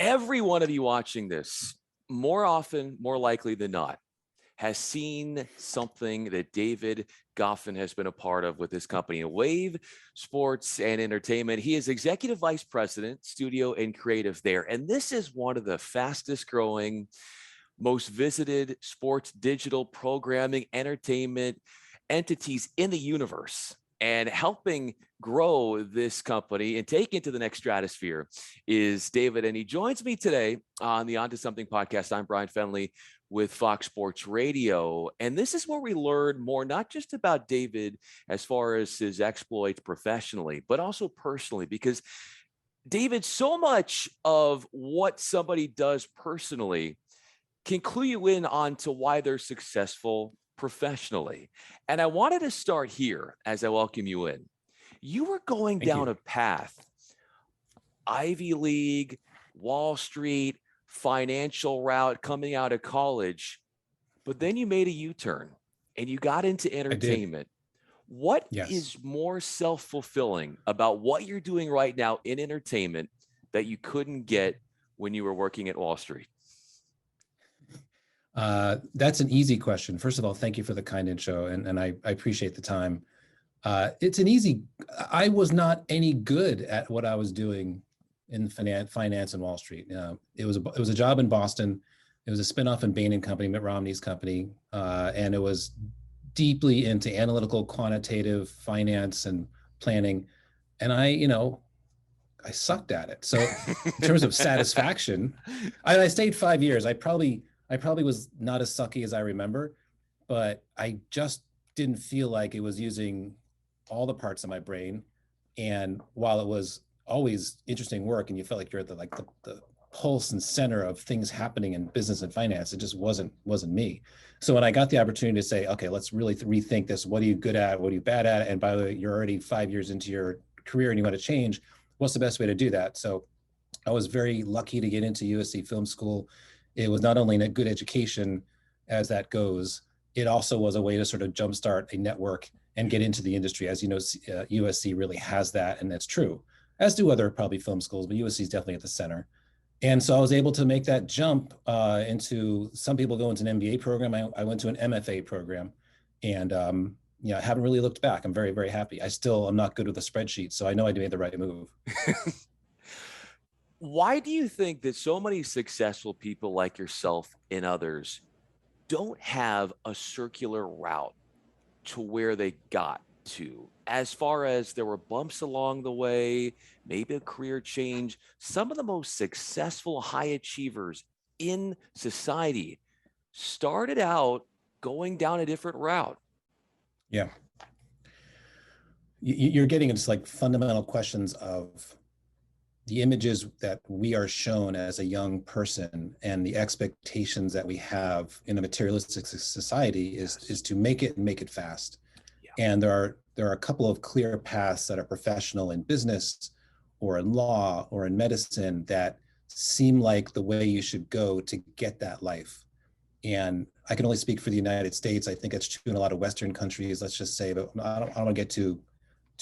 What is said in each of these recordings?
Every one of you watching this, more often, more likely than not, has seen something that David Goffin has been a part of with his company, Wave Sports and Entertainment. He is Executive Vice President, Studio and Creative there. And this is one of the fastest growing, most visited sports digital programming entertainment entities in the universe. And helping grow this company and take it to the next stratosphere is David. And he joins me today on the Onto Something podcast. I'm Bryan Fenley with Fox Sports Radio. And this is where we learn more, not just about David as far as his exploits professionally, but also personally, because David, so much of what somebody does personally can clue you in on to why they're successful professionally. And I wanted to start here as I welcome you in. You were going down a path, Ivy League, Wall Street, financial route coming out of college, but then you made a U-turn and you got into entertainment. What is more self-fulfilling about what you're doing right now in entertainment that you couldn't get when you were working at Wall Street? That's an easy question. First of all, thank you for the kind intro, and I appreciate the time. I was not any good at what I was doing in finance and Wall Street. It was a job in Boston. It was a spinoff in Bain & Company, Mitt Romney's company, and it was deeply into analytical, quantitative finance and planning. And I sucked at it. So in terms of satisfaction, I stayed 5 years. I probably was not as sucky as I remember, but I just didn't feel like it was using all the parts of my brain. And while it was always interesting work and you felt like you're at the pulse and center of things happening in business and finance, it just wasn't me. So when I got the opportunity to say, okay, let's really rethink this. What are you good at? What are you bad at? And by the way, you're already 5 years into your career and you want to change. What's the best way to do that? So I was very lucky to get into USC Film School. It was not only a good education as that goes, it also was a way to sort of jumpstart a network and get into the industry. As you know, USC really has that, and that's true, as do other probably film schools, but USC is definitely at the center. And so I was able to make that jump into, some people go into an MBA program. I went to an MFA program, and I haven't really looked back. I'm very, very happy. I still am not good with a spreadsheet, so I know I made the right move. Why do you think that so many successful people like yourself and others don't have a circular route to where they got to? As far as there were bumps along the way, maybe a career change, some of the most successful high achievers in society started out going down a different route. Yeah. You're getting into like fundamental questions of the images that we are shown as a young person and the expectations that we have in a materialistic society is to make it and make it fast. Yeah. And there are a couple of clear paths that are professional in business or in law or in medicine that seem like the way you should go to get that life. And I can only speak for the United States. I think it's true in a lot of Western countries, let's just say, but I don't want to get too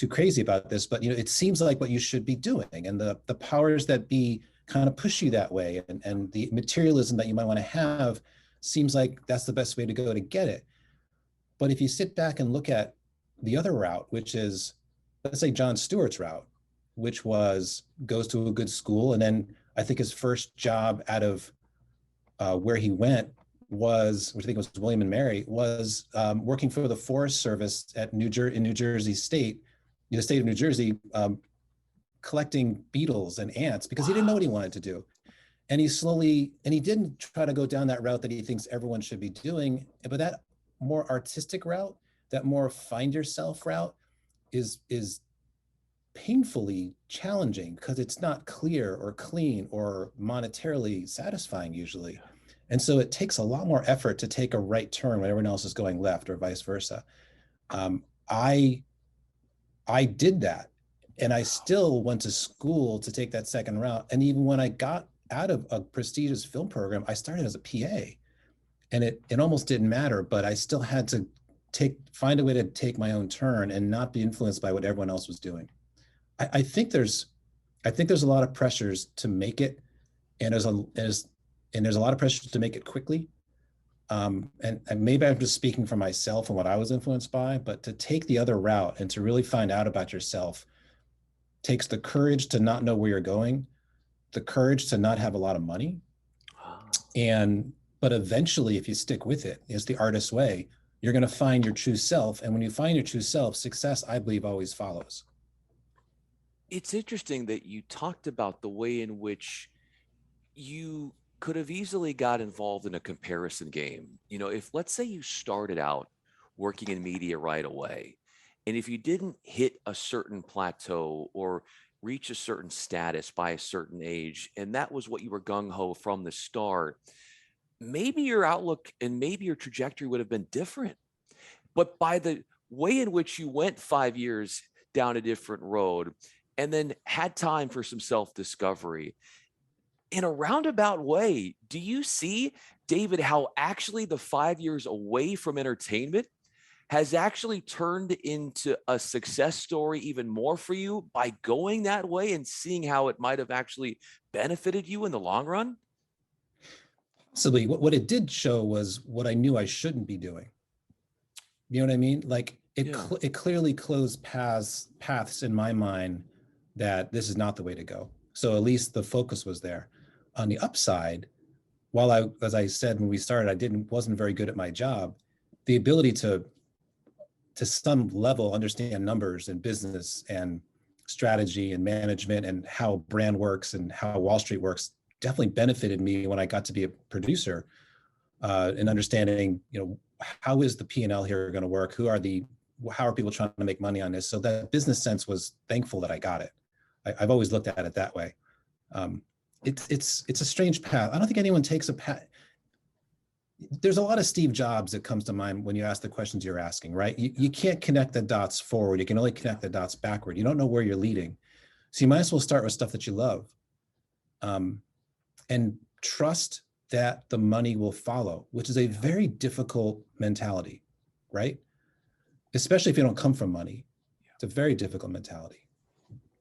crazy about this, but it seems like what you should be doing, and the powers that be kind of push you that way, and the materialism that you might want to have seems like that's the best way to go to get it. But if you sit back and look at the other route, which is, let's say, Jon Stewart's route, which goes to a good school, and then I think his first job out of where he went was, which I think was William and Mary, was working for the Forest Service in New Jersey State, the state of New Jersey, collecting beetles and ants because he didn't know what he wanted to do. And he didn't try to go down that route that he thinks everyone should be doing, but that more artistic route, that more find yourself route is painfully challenging because it's not clear or clean or monetarily satisfying usually. And so it takes a lot more effort to take a right turn when everyone else is going left or vice versa. I did that, and I still went to school to take that second route. And even when I got out of a prestigious film program, I started as a PA, and it almost didn't matter, but I still had to find a way to take my own turn and not be influenced by what everyone else was doing. I think there's a lot of pressures to make it and there's a lot of pressure to make it quickly. And maybe I'm just speaking for myself and what I was influenced by, but to take the other route and to really find out about yourself takes the courage to not know where you're going, the courage to not have a lot of money. Ah. But eventually, if you stick with it, it's the artist's way, you're going to find your true self. And when you find your true self, success, I believe, always follows. It's interesting that you talked about the way in which you could have easily got involved in a comparison game. If let's say you started out working in media right away, and if you didn't hit a certain plateau or reach a certain status by a certain age, and that was what you were gung ho from the start, maybe your outlook and maybe your trajectory would have been different. But by the way in which you went 5 years down a different road and then had time for some self discovery, in a roundabout way, do you see, David, how actually the 5 years away from entertainment has actually turned into a success story even more for you by going that way and seeing how it might have actually benefited you in the long run? Possibly, what it did show was what I knew I shouldn't be doing. You know what I mean? Like Yeah. it clearly closed paths in my mind that this is not the way to go. So at least the focus was there. On the upside, as I said when we started, wasn't very good at my job. The ability to some level understand numbers and business and strategy and management and how brand works and how Wall Street works definitely benefited me when I got to be a producer, in understanding, how is the P&L here going to work? How are people trying to make money on this? So that business sense was thankful that I got it. I've always looked at it that way. It's a strange path. I don't think anyone takes a path. There's a lot of Steve Jobs that comes to mind when you ask the questions you're asking, right? You can't connect the dots forward. You can only connect the dots backward. You don't know where you're leading. So you might as well start with stuff that you love, and trust that the money will follow, which is a very difficult mentality, right? Especially if you don't come from money. It's a very difficult mentality.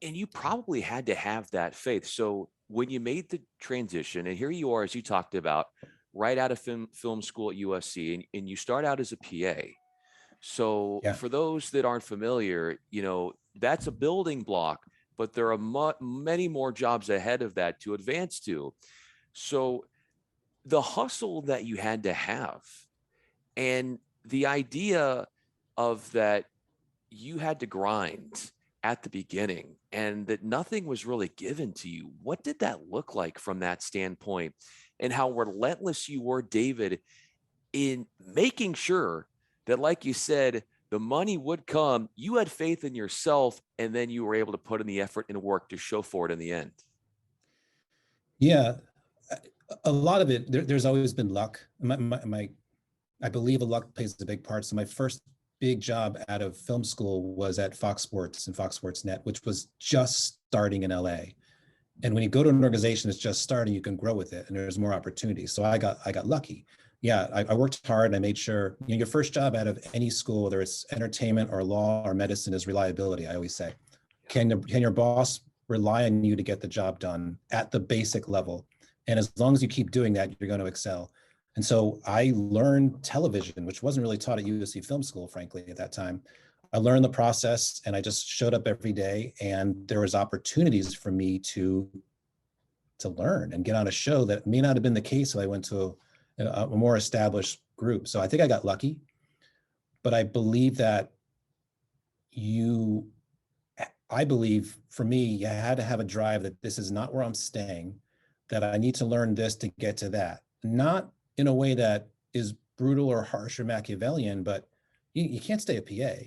And you probably had to have that faith. So when you made the transition, and here you are, as you talked about, right out of film school at USC, and you start out as a PA. So Yeah. for those that aren't familiar, that's a building block, but there are many more jobs ahead of that to advance to. So the hustle that you had to have, and the idea of that you had to grind at the beginning and that nothing was really given to you. What did that look like from that standpoint, and how relentless you were, David, in making sure that, like you said, the money would come, you had faith in yourself, and then you were able to put in the effort and work to show for it in the end? Yeah. A lot of it, there's always been luck. I believe luck plays a big part. So my first big job out of film school was at Fox Sports and Fox Sports Net, which was just starting in LA. And when you go to an organization that's just starting, you can grow with it, and there's more opportunities. So I got lucky. Yeah, I worked hard, and I made sure, your first job out of any school, whether it's entertainment or law or medicine, is reliability. I always say, can your boss rely on you to get the job done at the basic level? And as long as you keep doing that, you're going to excel. And so I learned television, which wasn't really taught at USC Film School, frankly, at that time. I learned the process, and I just showed up every day, and there was opportunities for me to learn and get on a show that may not have been the case if I went to a more established group. So I think I got lucky, but I believe that I believe for me, you had to have a drive that this is not where I'm staying, that I need to learn this to get to that. Not in a way that is brutal or harsh or Machiavellian, but you can't stay a PA.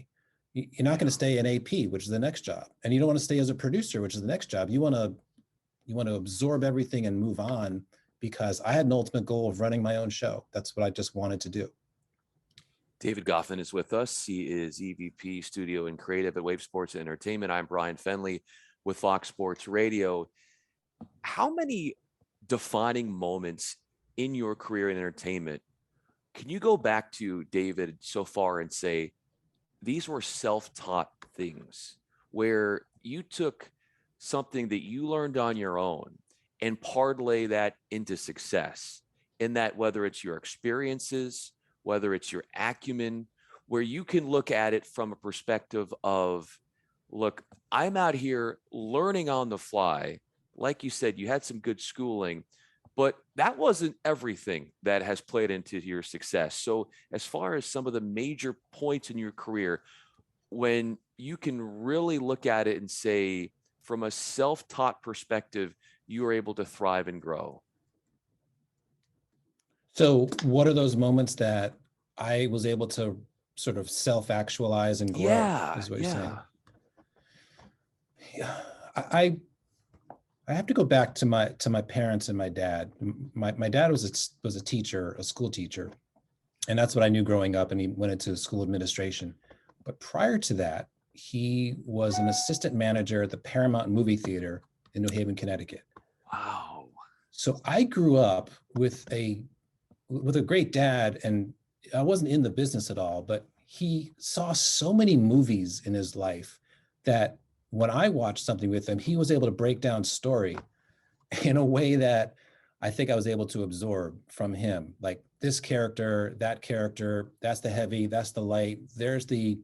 You're not going to stay an AP, which is the next job. And you don't want to stay as a producer, which is the next job. You want to absorb everything and move on, because I had an ultimate goal of running my own show. That's what I just wanted to do. David Goffin is with us. He is EVP Studio and Creative at Wave Sports and Entertainment. I'm Bryan Fenley with Fox Sports Radio. How many defining moments in your career in entertainment can you go back to, David, so far and say these were self-taught things where you took something that you learned on your own and parlay that into success, in that whether it's your experiences, whether it's your acumen, where you can look at it from a perspective of, look, I'm out here learning on the fly. Like you said, you had some good schooling, but that wasn't everything that has played into your success. So as far as some of the major points in your career, when you can really look at it and say, from a self-taught perspective, you are able to thrive and grow. So what are those moments that I was able to sort of self-actualize and grow, is what you're saying? Yeah. I have to go back to my parents and my dad. My dad was a teacher, a school teacher, and that's what I knew growing up, and he went into school administration. But prior to that, he was an assistant manager at the Paramount Movie Theater in New Haven, Connecticut. Wow. So I grew up with a great dad, and I wasn't in the business at all, but he saw so many movies in his life that when I watched something with him, he was able to break down story in a way that I think I was able to absorb from him. Like this character, that's the heavy, that's the light, there's the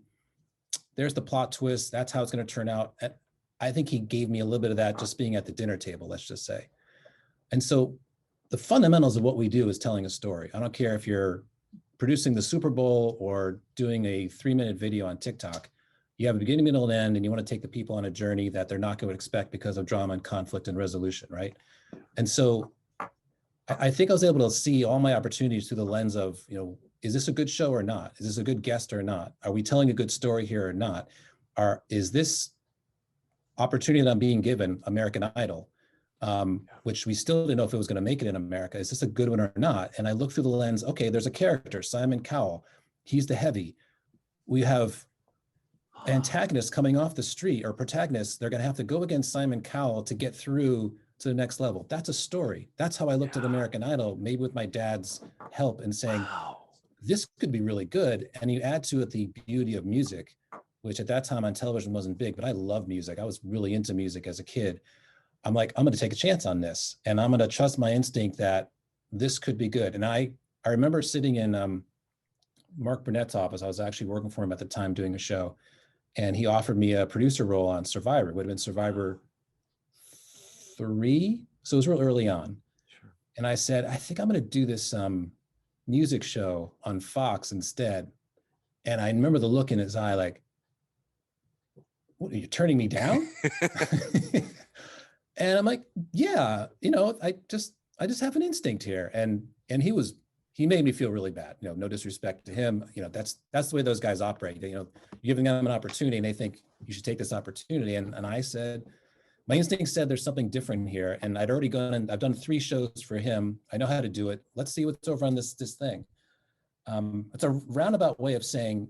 plot twist, that's how it's going to turn out. And I think he gave me a little bit of that just being at the dinner table, let's just say. And so the fundamentals of what we do is telling a story. I don't care if you're producing the Super Bowl or doing a 3-minute video on TikTok. You have a beginning, middle, and end, and you want to take the people on a journey that they're not going to expect because of drama and conflict and resolution, right? And so I think I was able to see all my opportunities through the lens of, is this a good show or not? Is this a good guest or not? Are we telling a good story here or not? Is this opportunity that I'm being given, American Idol, which we still didn't know if it was going to make it in America, is this a good one or not? And I look through the lens, okay, there's a character, Simon Cowell, he's the heavy. We have antagonists coming off the street, or protagonists, they're going to have to go against Simon Cowell to get through to the next level. That's a story. That's how I looked at American Idol, maybe with my dad's help, and saying, this could be really good. And you add to it the beauty of music, which at that time on television wasn't big, but I love music. I was really into music as a kid. I'm like, I'm going to take a chance on this, and I'm going to trust my instinct that this could be good. And I remember sitting in Mark Burnett's office. I was actually working for him at the time doing a show, and he offered me a producer role on Survivor. It would have been Survivor 3, so it was real early on. Sure. And I said, I think I'm going to do this music show on Fox instead. And I remember the look in his eye, like, what, are you turning me down? And I'm like, yeah, I just have an instinct here. And he made me feel really bad. No disrespect to him. That's the way those guys operate. You're giving them an opportunity and they think you should take this opportunity. And I said, my instinct said there's something different here. And I'd already gone and I've done 3 shows for him. I know how to do it. Let's see what's over on this thing. It's a roundabout way of saying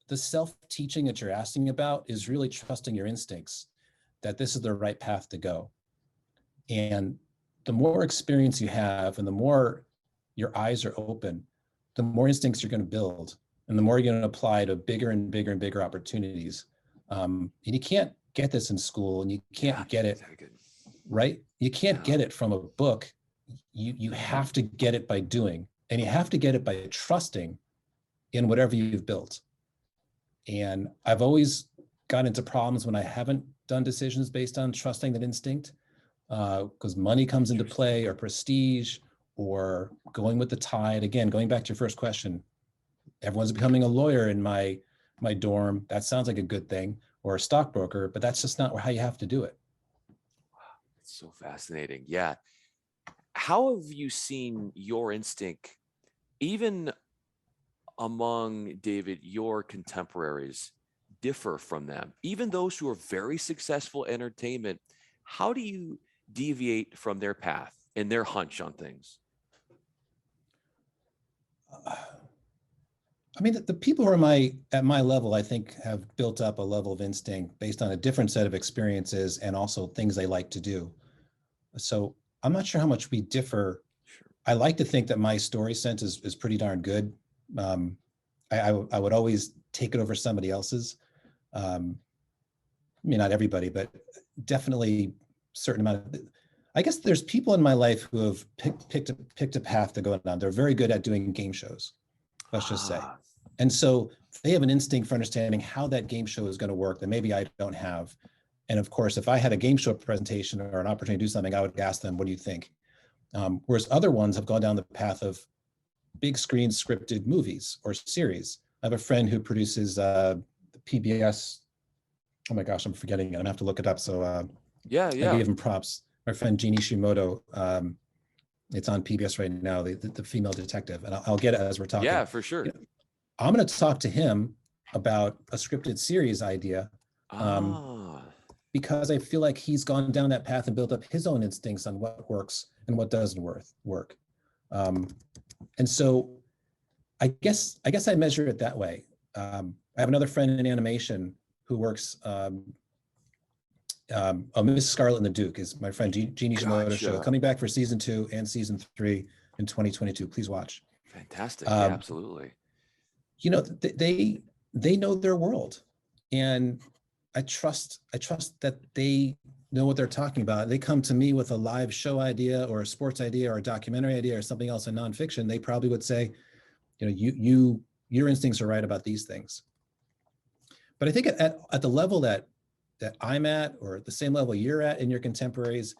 the self-teaching that you're asking about is really trusting your instincts, that this is the right path to go. And the more experience you have and the more your eyes are open, the more instincts you're going to build and the more you're going to apply to bigger and bigger and bigger opportunities. And you can't get this in school, and you can't get it, right? You can't get it from a book. You have to get it by doing, and you have to get it by trusting in whatever you've built. And I've always gotten into problems when I haven't done decisions based on trusting that instinct, because money comes into play, or prestige, or going with the tide. Again, going back to your first question, everyone's becoming a lawyer in my dorm. That sounds like a good thing, or a stockbroker, but that's just not how you have to do it. Wow, it's so fascinating. Yeah. How have you seen your instinct, even among, David, your contemporaries, differ from them? Even those who are very successful in entertainment, how do you deviate from their path and their hunch on things? I mean, the people who are at my level, I think, have built up a level of instinct based on a different set of experiences and also things they like to do. So I'm not sure how much we differ. Sure. I like to think that my story sense is pretty darn good. I would always take it over somebody else's. I mean, not everybody, but definitely certain amount of, I guess there's people in my life who have picked a path to go down. They're very good at doing game shows, let's just say. Ah, And so they have an instinct for understanding how that game show is going to work that maybe I don't have. And of course, if I had a game show presentation or an opportunity to do something, I would ask them, what do you think? Whereas other ones have gone down the path of big screen scripted movies or series. I have a friend who produces the PBS. Oh my gosh, I'm forgetting it. I'm gonna have to look it up. So yeah, I yeah. gave him props. My friend Jeannie Shimoto. It's on PBS right now, the female detective, and I'll get it as we're talking. Yeah, for sure. You know, I'm going to talk to him about a scripted series idea Ah, because I feel like he's gone down that path and built up his own instincts on what works and what doesn't work. And so I guess I measure it that way. I have another friend in animation who works. Miss Scarlet and the Duke is my friend Jeannie Shimoto show, gotcha. coming back for season 2 and season 3 in 2022. Please watch. Fantastic. Yeah, absolutely. You know, they know their world, and I trust that they know what they're talking about. They come to me with a live show idea or a sports idea or a documentary idea or something else in nonfiction. They probably would say, you know, your instincts are right about these things. But I think at the level that I'm at, or at the same level you're at in your contemporaries,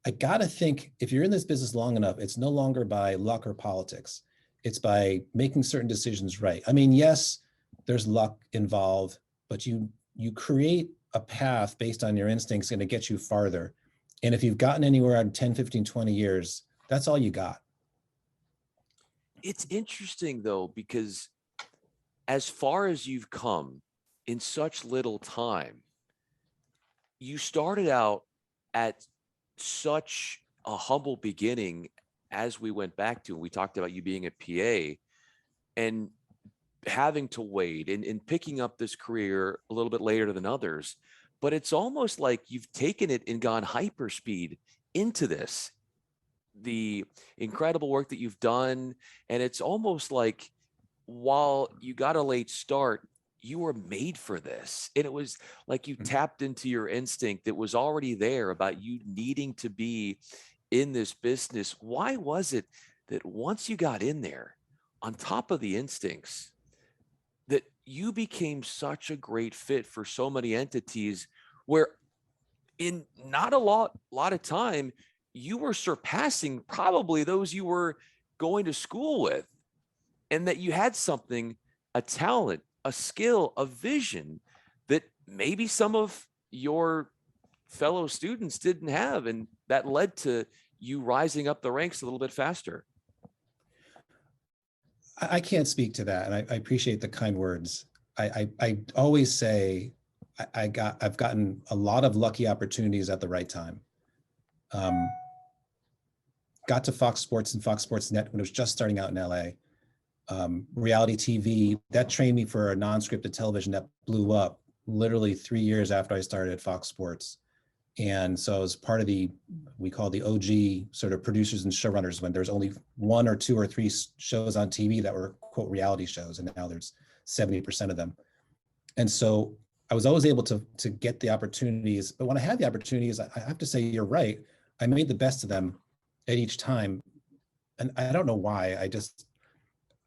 I gotta think if you're in this business long enough, it's no longer by luck or politics. It's by making certain decisions right. I mean, yes, there's luck involved, but you create a path based on your instincts going to get you farther. And if you've gotten anywhere in 10, 15, 20 years, that's all you got. It's interesting though, because as far as you've come in such little time, you started out at such a humble beginning, as we went back to, and we talked about you being a PA and having to wait and picking up this career a little bit later than others. But it's almost like you've taken it and gone hyperspeed into this, the incredible work that you've done. And it's almost like while you got a late start, you were made for this. And it was like you tapped into your instinct that was already there about you needing to be in this business. Why was it that once you got in there, on top of the instincts, that you became such a great fit for so many entities where in not a lot of time, you were surpassing probably those you were going to school with, and that you had something, a talent, a skill, a vision that maybe some of your fellow students didn't have. And that led to you rising up the ranks a little bit faster. I can't speak to that, and I appreciate the kind words. I always say I've gotten a lot of lucky opportunities at the right time. Got to Fox Sports and Fox Sports Net when it was just starting out in LA. Reality TV, that trained me for a non-scripted television that blew up literally 3 years after I started at Fox Sports. And so I was part of we call the OG sort of producers and showrunners, when there's only 1 or 2 or 3 shows on TV that were quote reality shows, and now there's 70% of them. And so I was always able to get the opportunities, but when I had the opportunities, I have to say you're right, I made the best of them at each time. And I don't know why.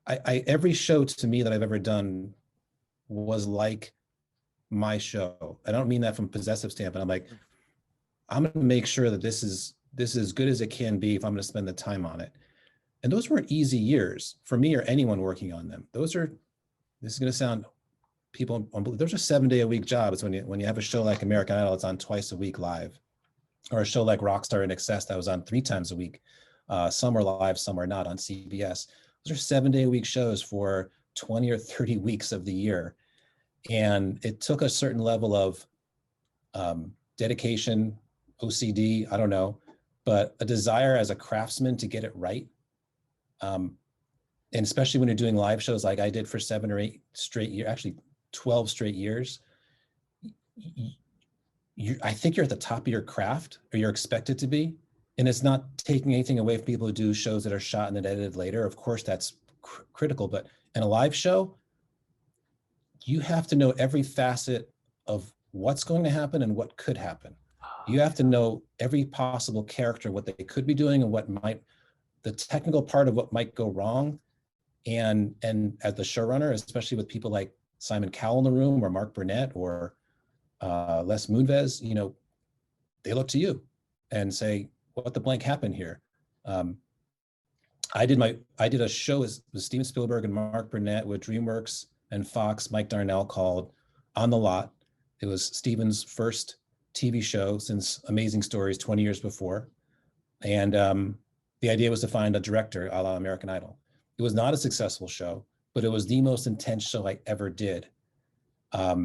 Every show to me that I've ever done was like my show. I don't mean that from a possessive standpoint. I'm like, I'm going to make sure that this is as good as it can be if I'm going to spend the time on it. And those weren't easy years for me or anyone working on them. This is going to sound, people, those are 7-day-a-week jobs when you have a show like American Idol, it's on twice a week live, or a show like Rockstar in Excess that was on 3 times a week. Some are live, some are not on CBS. Those are 7-day-a-week shows for 20 or 30 weeks of the year. And it took a certain level of dedication, OCD, I don't know, but a desire as a craftsman to get it right. And especially when you're doing live shows like I did for 7 or 8 straight years, actually 12 straight years, I think you're at the top of your craft, or you're expected to be. And it's not taking anything away from people who do shows that are shot and then edited later. Of course, that's critical, but in a live show, you have to know every facet of what's going to happen and what could happen. You have to know every possible character, what they could be doing and the technical part of what might go wrong. And as the showrunner, especially with people like Simon Cowell in the room or Mark Burnett or Les Moonves, they look to you and say, what the blank happened here? I did a show with Steven Spielberg and Mark Burnett with DreamWorks and Fox, Mike Darnell, called On the Lot. It was Steven's first TV show since Amazing Stories 20 years before. And the idea was to find a director a la American Idol. It was not a successful show, but it was the most intense show I ever did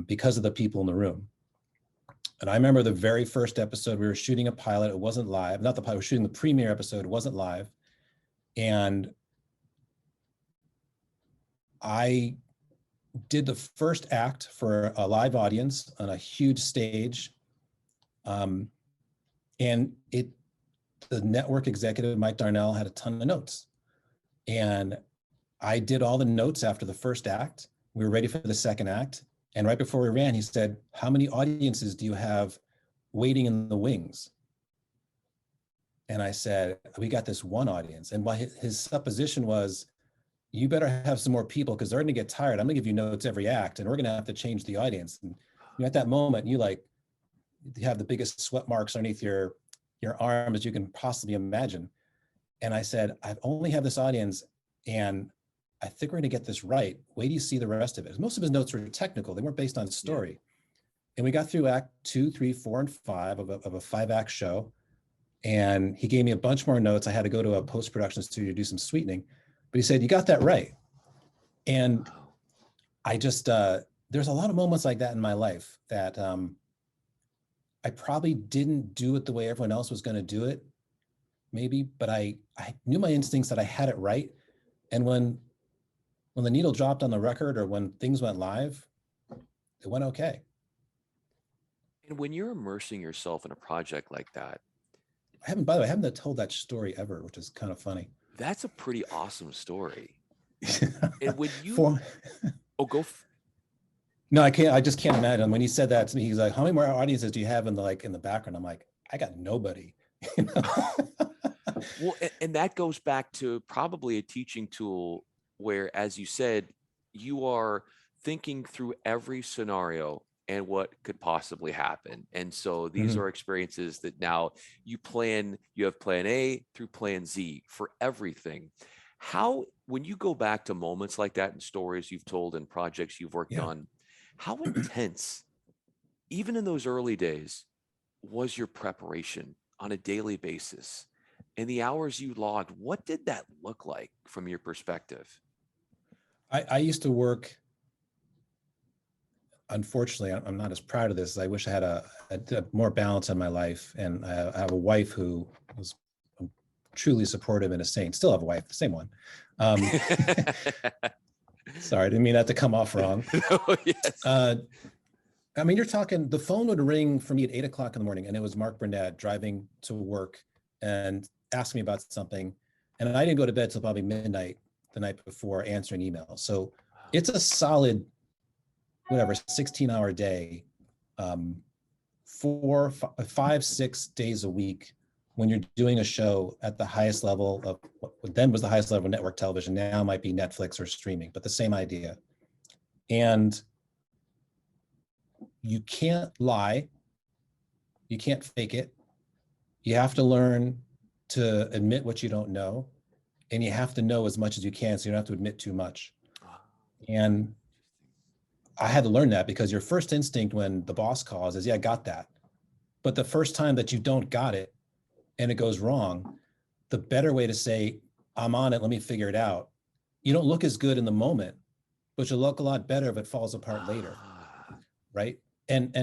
because of the people in the room. And I remember the very first episode, we were shooting a pilot. It wasn't live. Not the pilot, we were shooting the premiere episode. It wasn't live. And I did the first act for a live audience on a huge stage. And the network executive, Mike Darnell, had a ton of notes. And I did all the notes after the first act. We were ready for the second act. And right before we ran, he said, how many audiences do you have waiting in the wings? And I said, we got this one audience. And his supposition was, you better have some more people because they're going to get tired. I'm going to give you notes every act and we're going to have to change the audience. And at that moment, you have the biggest sweat marks underneath your arm as you can possibly imagine. And I said, I only have this audience and I think we're going to get this right. Wait till you see the rest of it. Most of his notes were technical. They weren't based on story. Yeah. And we got through act 2, 3, 4, and 5 of a 5-act show. And he gave me a bunch more notes. I had to go to a post-production studio to do some sweetening, but he said, you got that right. And I just, there's a lot of moments like that in my life that I probably didn't do it the way everyone else was going to do it, maybe, but I knew my instincts that I had it right. And when the needle dropped on the record or when things went live, it went okay. And when you're immersing yourself in a project like that, by the way, I haven't told that story ever, which is kind of funny. That's a pretty awesome story. And when you, no, I can't. I just can't imagine. When he said that to me, he's like, "How many more audiences do you have in the background?" I'm like, "I got nobody." Well, and that goes back to probably a teaching tool where, as you said, you are thinking through every scenario and what could possibly happen. And so these are experiences that now you have plan A through plan Z for everything. How, when you go back to moments like that and stories you've told and projects you've worked on, how intense, even in those early days, was your preparation on a daily basis? And the hours you logged, what did that look like from your perspective? I used to work, unfortunately, I'm not as proud of this. I wish I had a more balance in my life. And I have a wife who was truly supportive and a saint. Still have a wife, the same one. Sorry, I didn't mean that to come off wrong. Oh, yes. I mean, you're talking, the phone would ring for me at 8 o'clock in the morning, and it was Mark Burnett driving to work and asked me about something. And I didn't go to bed till probably midnight the night before answering emails. So it's a solid, 16-hour day, 4, 5, 6 days a week when you're doing a show at the highest level of what then was the highest level of network television, now might be Netflix or streaming, but the same idea. And you can't lie, you can't fake it. You have to learn to admit what you don't know, and you have to know as much as you can so you don't have to admit too much. And I had to learn that because your first instinct when the boss calls is, yeah, I got that. But the first time that you don't got it and it goes wrong, the better way to say, I'm on it, let me figure it out. You don't look as good in the moment, but you look a lot better if it falls apart later, right? And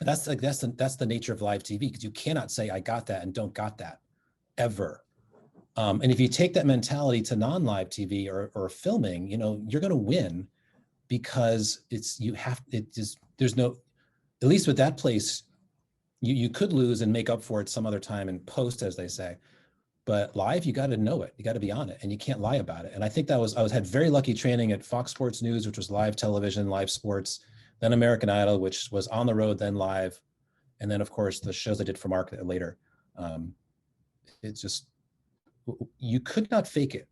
that's the nature of live TV, because you cannot say I got that and don't got that ever. And if you take that mentality to non-live TV or filming, you're going to win, because there's no, at least with that place, you could lose and make up for it some other time in post, as they say. But live, you got to know it. You got to be on it, and you can't lie about it. And I think I had very lucky training at Fox Sports News, which was live television, live sports, then American Idol, which was on the road, then live. And then of course the shows I did for Mark later. It's just, you could not fake it.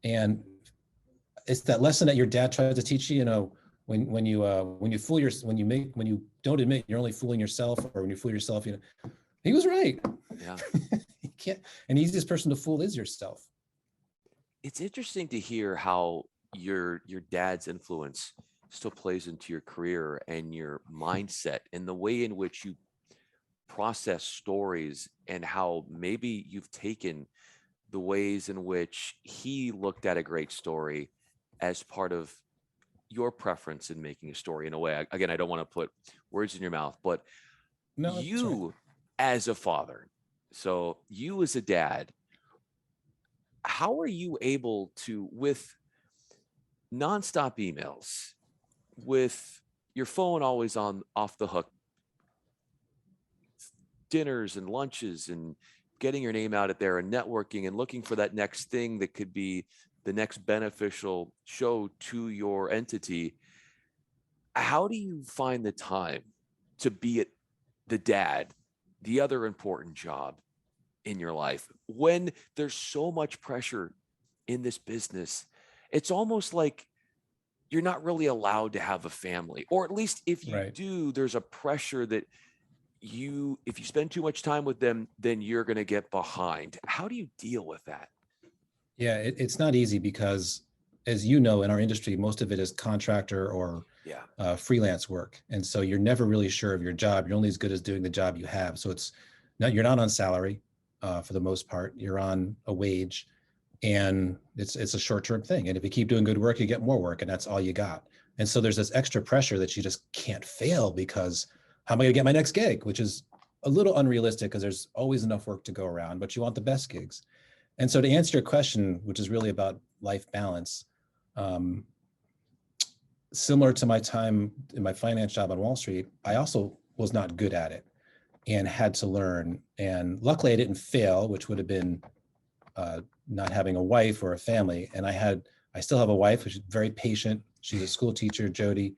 And it's that lesson that your dad tries to teach you, you know, when you don't admit you're only fooling yourself, or when you fool yourself, you know, he was right. Yeah. You can't, an easiest person to fool is yourself. It's interesting to hear how your dad's influence still plays into your career and your mindset and the way in which you process stories, and how maybe you've taken the ways in which he looked at a great story as part of your preference in making a story in a way. Again, I don't want to put words in your mouth, but No, that's right. you as a father, so you as a dad, how are you able to, with nonstop emails, with your phone always on off the hook, dinners and lunches and getting your name out there and networking and looking for that next thing that could be the next beneficial show to your entity, how do you find the time to be the dad, the other important job in your life, when there's so much pressure in this business? It's almost like you're not really allowed to have a family, or at least if you Right. do, there's a pressure that if you spend too much time with them, then you're going to get behind. How do you deal with that? Yeah, it's not easy because, as you know, in our industry, most of it is contractor or Yeah. freelance work, and so you're never really sure of your job. You're only as good as doing the job you have. So it's not, you're not on salary for the most part. You're on a wage, and it's a short-term thing. And if you keep doing good work, you get more work, and that's all you got. And so there's this extra pressure that you just can't fail, because how am I going to get my next gig? Which is a little unrealistic because there's always enough work to go around, but you want the best gigs. And so to answer your question, which is really about life balance, um, similar to my time in my finance job on Wall Street, I also was not good at it and had to learn. And luckily I didn't fail, which would have been not having a wife or a family. And I still have a wife who's very patient. She's a school teacher, Jody.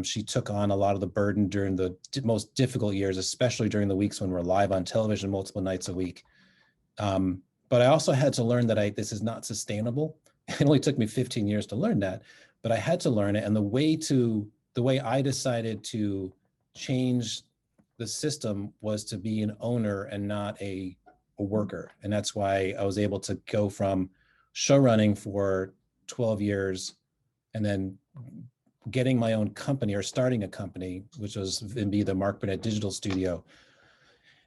She took on a lot of the burden during the most difficult years, especially during the weeks when we're live on television multiple nights a week. But I also had to learn that this is not sustainable. It only took me 15 years to learn that, but I had to learn it. And the way I decided to change the system was to be an owner and not a worker. And that's why I was able to go from show running for 12 years and then getting my own company, or starting a company, which was be the Mark Burnett Digital Studio,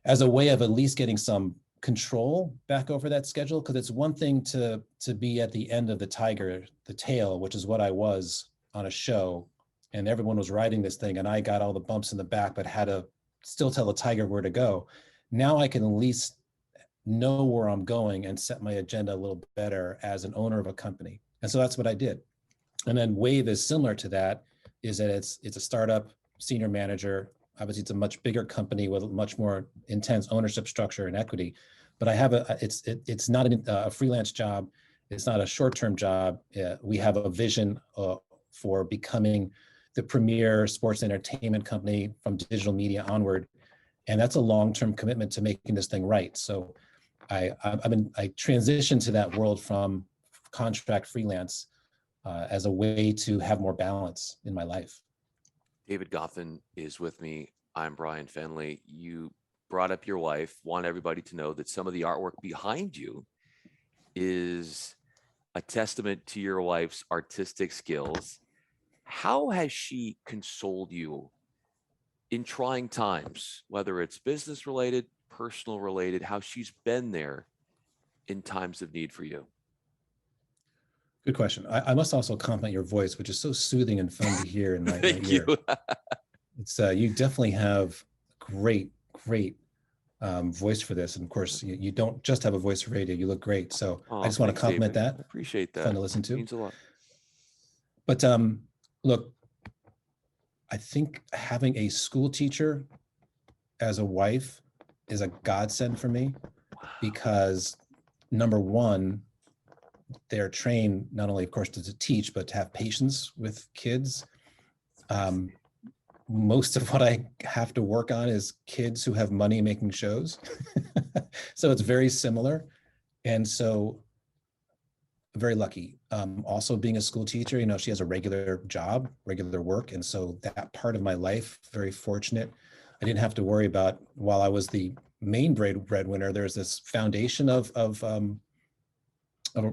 as a way of at least getting some control back over that schedule. Because it's one thing to be at the end of the tail, which is what I was on a show, and everyone was riding this thing and I got all the bumps in the back, but had to still tell the tiger where to go. Now I can at least know where I'm going and set my agenda a little better as an owner of a company. And so that's what I did. And then Wave is similar to that, is that it's a startup, senior manager. Obviously, it's a much bigger company with a much more intense ownership structure and equity. But I have it's not a freelance job. It's not a short-term job. We have a vision for becoming the premier sports entertainment company from digital media onward, and that's a long-term commitment to making this thing right. So I transitioned to that world from contract freelance as a way to have more balance in my life. David Goffin is with me. I'm Bryan Fenley. You brought up your wife. Want everybody to know that some of the artwork behind you is a testament to your wife's artistic skills. How has she consoled you in trying times, whether it's business related, personal related, how she's been there in times of need for you? Good question. I must also compliment your voice, which is so soothing and fun to hear in my Thank ear. you. It's you definitely have great voice for this, and of course you don't just have a voice for radio. You look great, so I just want to Thanks, compliment David. that. I appreciate that. Fun to listen It to. means a lot. But look, I think having a school teacher as a wife is a godsend for me, because number one, they're trained not only, of course, to teach, but to have patience with kids. most of what I have to work on is kids who have money making shows. So it's very similar. And so very lucky. Also being a school teacher, she has a regular job, regular work. And so that part of my life, very fortunate. I didn't have to worry about, while I was the main breadwinner, there's this foundation of a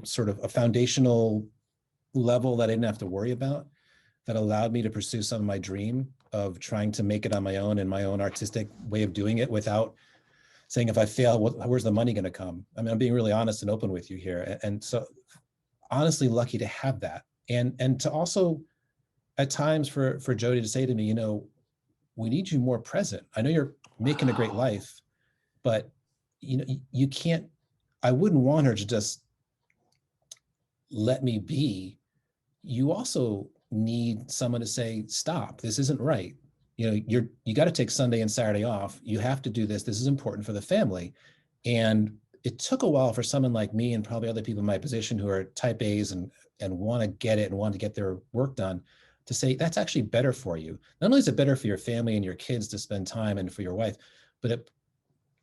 sort of a foundational level that I didn't have to worry about, that allowed me to pursue some of my dream of trying to make it on my own and my own artistic way of doing it, without saying, if I fail, where's the money going to come? I mean, I'm being really honest and open with you here. And so honestly lucky to have that. And to also at times for Jody to say to me, we need you more present. I know you're making a great life, but you can't, I wouldn't want her to just let me be. You also need someone to say, stop, this isn't right. You got to take Sunday and Saturday off. You have to do this. This is important for the family. And it took a while for someone like me, and probably other people in my position who are type A's and want to get it and want to get their work done, to say, that's actually better for you. Not only is it better for your family and your kids to spend time, and for your wife, but it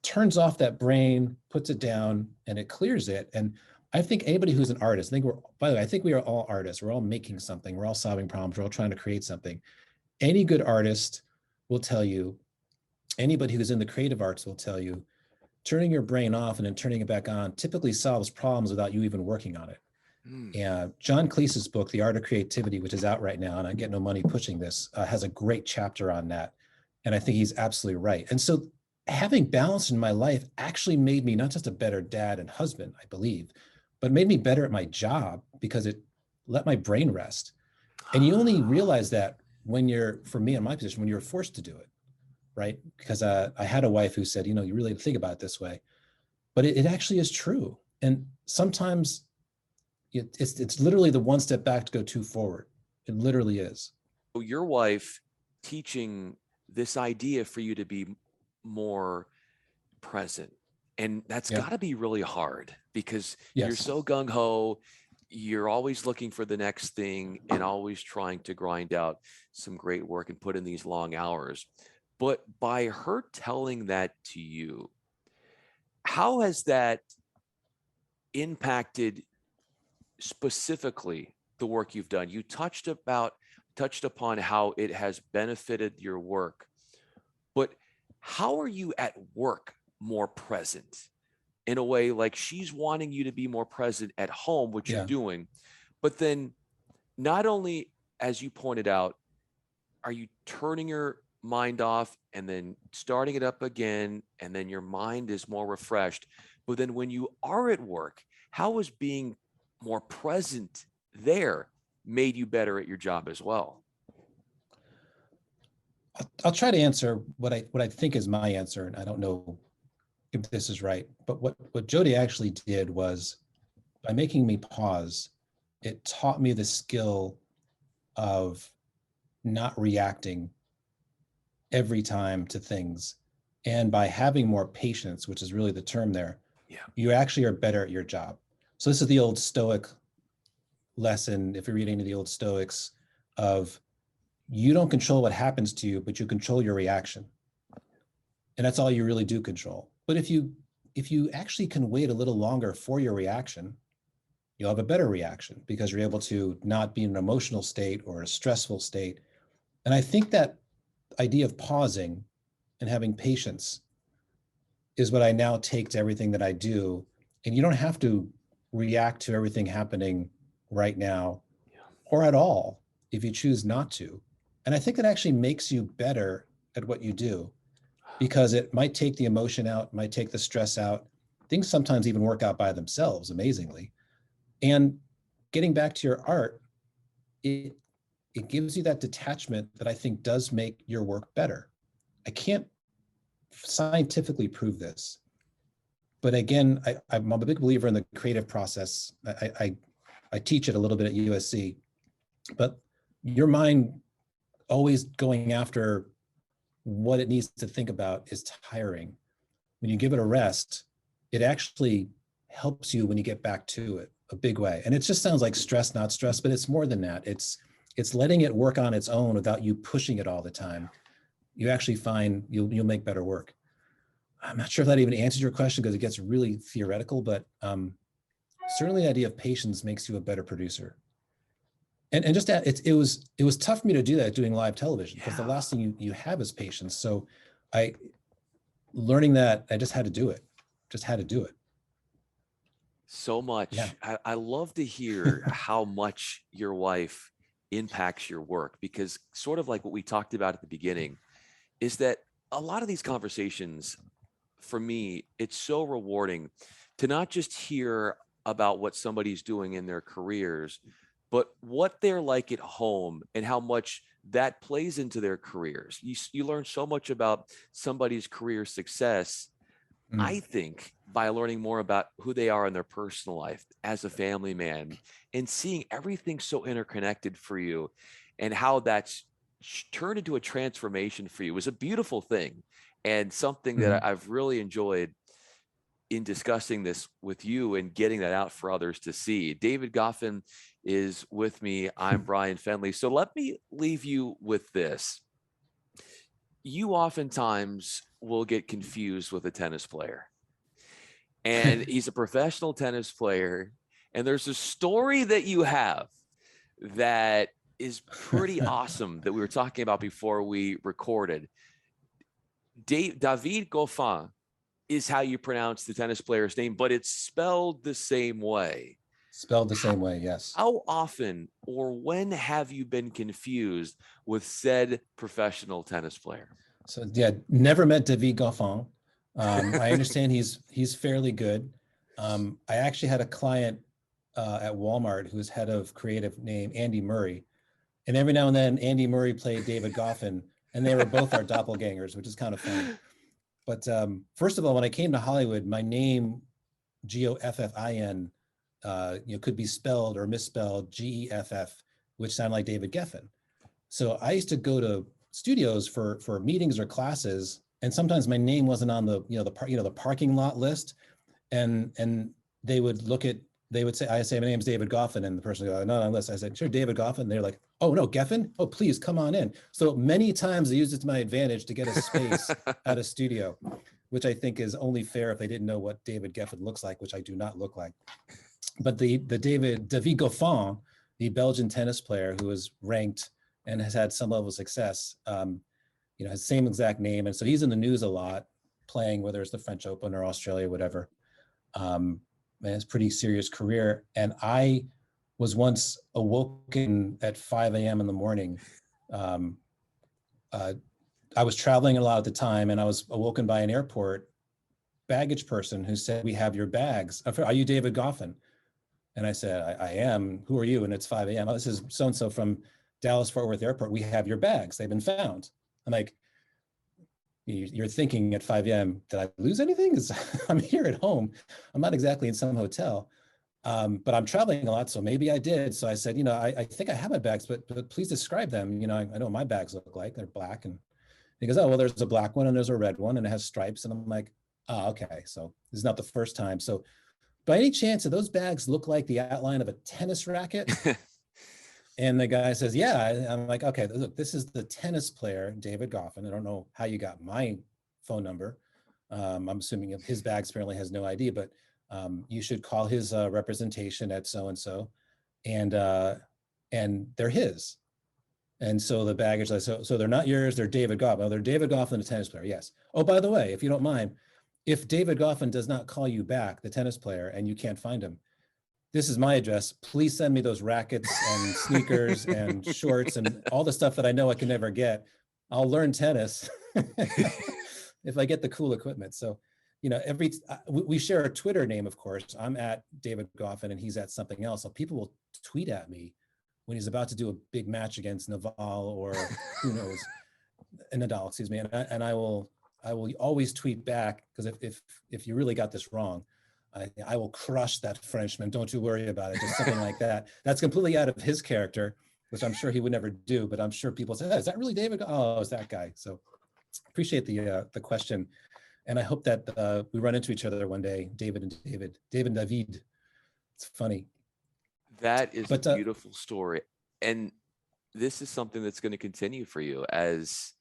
turns off that brain, puts it down, and it clears it. And I think anybody who's an artist, by the way, I think we are all artists. We're all making something. We're all solving problems. We're all trying to create something. Any good artist will tell you, anybody who's in the creative arts will tell you, turning your brain off and then turning it back on typically solves problems without you even working on it. And John Cleese's book, The Art of Creativity, which is out right now, and I get no money pushing this, has a great chapter on that. And I think he's absolutely right. And so having balance in my life actually made me not just a better dad and husband, I believe, but made me better at my job, because it let my brain rest. And you only realize that when for me in my position, when you're forced to do it, right? Because I had a wife who said, you really have to think about it this way, but it actually is true. And sometimes it's literally the one step back to go two forward. It literally is. Your wife teaching this idea for you to be more present. And that's got to be really hard, because you're so gung-ho. You're always looking for the next thing and always trying to grind out some great work and put in these long hours. But by her telling that to you, how has that impacted specifically the work you've done? You touched upon how it has benefited your work, but how are you at work more present, in a way like she's wanting you to be more present at home, which you're doing, but then not only, as you pointed out, are you turning your mind off and then starting it up again, and then your mind is more refreshed, but then when you are at work, how is being more present there made you better at your job as well? I'll try to answer what I think is my answer, and I don't know if this is right, but what Jody actually did was, by making me pause, it taught me the skill of not reacting every time to things. And by having more patience, which is really the term there, you actually are better at your job. So this is the old Stoic lesson, if you read any of the old Stoics, of you don't control what happens to you, but you control your reaction. And that's all you really do control. But if you actually can wait a little longer for your reaction, you'll have a better reaction, because you're able to not be in an emotional state or a stressful state. And I think that idea of pausing and having patience is what I now take to everything that I do. And you don't have to react to everything happening right now or at all if you choose not to. And I think that actually makes you better at what you do, because it might take the emotion out, might take the stress out. Things sometimes even work out by themselves, amazingly. And getting back to your art, it gives you that detachment that I think does make your work better. I can't scientifically prove this, but again, I'm a big believer in the creative process. I teach it a little bit at USC, but your mind always going after what it needs to think about is tiring. When you give it a rest, it actually helps you when you get back to it a big way. And it just sounds like stress, but it's more than that. It's letting it work on its own without you pushing it all the time. you actually find you'll make better work. I'm not sure if that even answers your question because it gets really theoretical, but certainly the idea of patience makes you a better producer. And just that it was tough for me to do that doing live television because the last thing you have is patience. So learning that I just had to do it. Just had to do it. So much. Yeah. I love to hear how much your wife impacts your work, because sort of like what we talked about at the beginning is that a lot of these conversations, for me, it's so rewarding to not just hear about what somebody's doing in their careers, but what they're like at home and how much that plays into their careers. You learn so much about somebody's career success, I think, by learning more about who they are in their personal life as a family man and seeing everything so interconnected for you and how that's turned into a transformation for you was a beautiful thing, and something that I've really enjoyed in discussing this with you and getting that out for others to see. David Goffin is with me. I'm Bryan Fenley. So let me leave you with this. You oftentimes will get confused with a tennis player, and he's a professional tennis player. And there's a story that you have that is pretty awesome that we were talking about before we recorded. David Goffin is how you pronounce the tennis player's name, but it's spelled the same way. Spelled the same way, yes. How often or when have you been confused with said professional tennis player? So yeah, never met David Goffin. I understand he's fairly good. I actually had a client at Walmart who was head of creative named Andy Murray. And every now and then Andy Murray played David Goffin, and they were both our doppelgangers, which is kind of funny. But first of all, when I came to Hollywood, my name, Goffin, could be spelled or misspelled Geff, which sounded like David Geffen. So I used to go to studios for meetings or classes, and sometimes my name wasn't on the parking lot list, and they would say, I say, my name's David Goffin, and the person would go, no, unless I said, sure, David Goffin. They're like, oh no, Geffen? Oh, please come on in. So many times I used it to my advantage to get a space at a studio, which I think is only fair if they didn't know what David Geffen looks like, which I do not look like. But the David Goffin, the Belgian tennis player who was ranked and has had some level of success, has the same exact name. And so he's in the news a lot, playing, whether it's the French Open or Australia, whatever. And it's a pretty serious career. And I was once awoken at 5 a.m. in the morning. I was traveling a lot at the time, and I was awoken by an airport baggage person who said, "We have your bags. Are you David Goffin?" And I said, I am. Who are you? And it's 5 a.m. Oh, this is so-and-so from Dallas Fort Worth Airport. We have your bags. They've been found. I'm like, you're thinking at 5 a.m., did I lose anything? I'm here at home. I'm not exactly in some hotel, but I'm traveling a lot, so maybe I did. So I said, I think I have my bags, but please describe them. I know what my bags look like. They're black. And he goes, oh, well, there's a black one and there's a red one and it has stripes. And I'm like, oh, okay. So this is not the first time. So by any chance, do those bags look like the outline of a tennis racket? And the guy says, yeah. I'm like, okay, look, this is the tennis player, David Goffin. I don't know how you got my phone number. I'm assuming his bags apparently has no ID, but you should call his representation at so-and-so, and they're his. And so the baggage, so they're not yours, they're David Goffin. Oh, they're David Goffin, the tennis player, yes. Oh, by the way, if you don't mind, if David Goffin does not call you back, the tennis player, and you can't find him, this is my address. Please send me those rackets and sneakers and shorts and all the stuff that I know I can never get. I'll learn tennis if I get the cool equipment. So, we share a Twitter name, of course. I'm at David Goffin and he's at something else. So people will tweet at me when he's about to do a big match against Naval or who knows, Nadal, excuse me. And I will always tweet back, because if you really got this wrong, I will crush that Frenchman. Don't you worry about it. Just something like that. That's completely out of his character, which I'm sure he would never do. But I'm sure people say, oh, "Is that really David? Oh, it's that guy." So appreciate the question, and I hope that we run into each other one day, David and David. It's funny. That is a beautiful story, and this is something that's going to continue for you as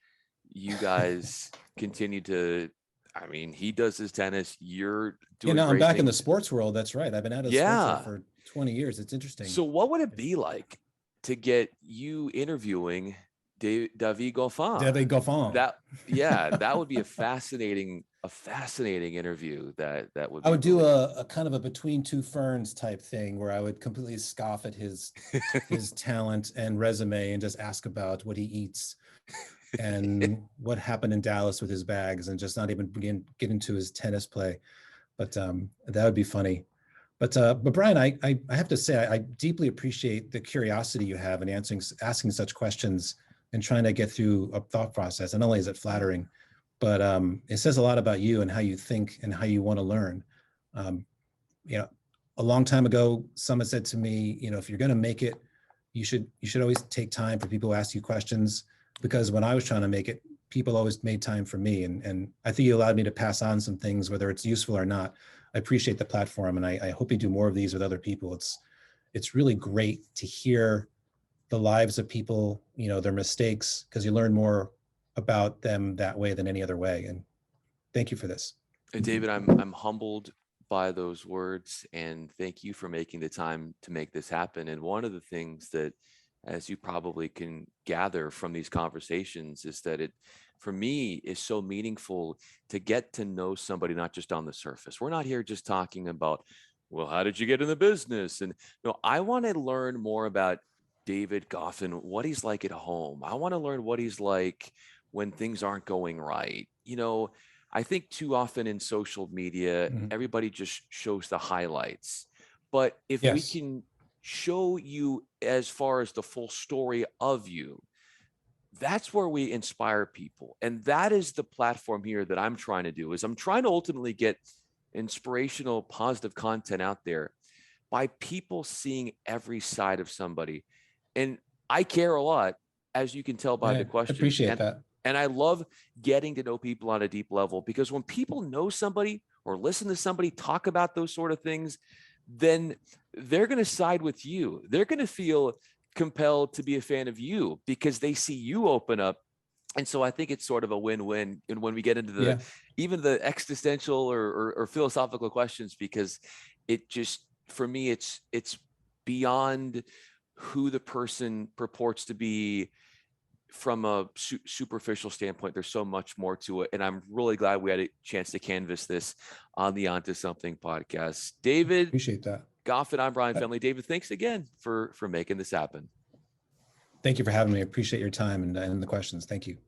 you guys continue to, I mean, he does his tennis, you're Yeah, doing no, I'm great back in the things. sports world. That's right. I've been out of the sports world Yeah. for 20 years. It's interesting. So what would it be like to get you interviewing David Goffin? David Goffin. That, yeah, that would be a fascinating interview. That would I be would do really a kind of a between two ferns type thing where I would completely scoff at his talent and resume and just ask about what he eats and what happened in Dallas with his bags and just not even get into his tennis play. But that would be funny. But Bryan, I have to say I deeply appreciate the curiosity you have in asking such questions and trying to get through a thought process. And not only is it flattering, but it says a lot about you and how you think and how you want to learn. Um, you know, a long time ago, someone said to me, if you're going to make it, you should always take time for people who ask you questions. Because when I was trying to make it, people always made time for me, and I think you allowed me to pass on some things, whether it's useful or not. I appreciate the platform, and I hope you do more of these with other people. It's really great to hear the lives of people, their mistakes, because you learn more about them that way than any other way. And thank you for this. And David, I'm humbled by those words, and thank you for making the time to make this happen. And one of the things that, as you probably can gather from these conversations, is that it, for me, is so meaningful to get to know somebody, not just on the surface. We're not here just talking about, well, how did you get in the business? And no, I want to learn more about David Goffin, what he's like at home. I want to learn what he's like when things aren't going right. I think too often in social media, everybody just shows the highlights. But if we Yes. can show you as far as the full story of you, that's where we inspire people. And that is the platform here that I'm trying to do, is I'm trying to ultimately get inspirational, positive content out there by people seeing every side of somebody. And I care a lot, as you can tell by the Yeah, questions. appreciate that. And I love getting to know people on a deep level, because when people know somebody or listen to somebody talk about those sort of things, then they're going to side with you. They're going to feel compelled to be a fan of you because they see you open up. And so I think it's sort of a win-win. And when we get into Yeah. even the existential or philosophical questions, because it just, for me, it's beyond who the person purports to be from a superficial standpoint. There's so much more to it. And I'm really glad we had a chance to canvas this on the Onto Something podcast. David Appreciate that. Goffin, I'm Bryan Fenley. David, thanks again for making this happen. Thank you for having me. I appreciate your time and the questions. Thank you.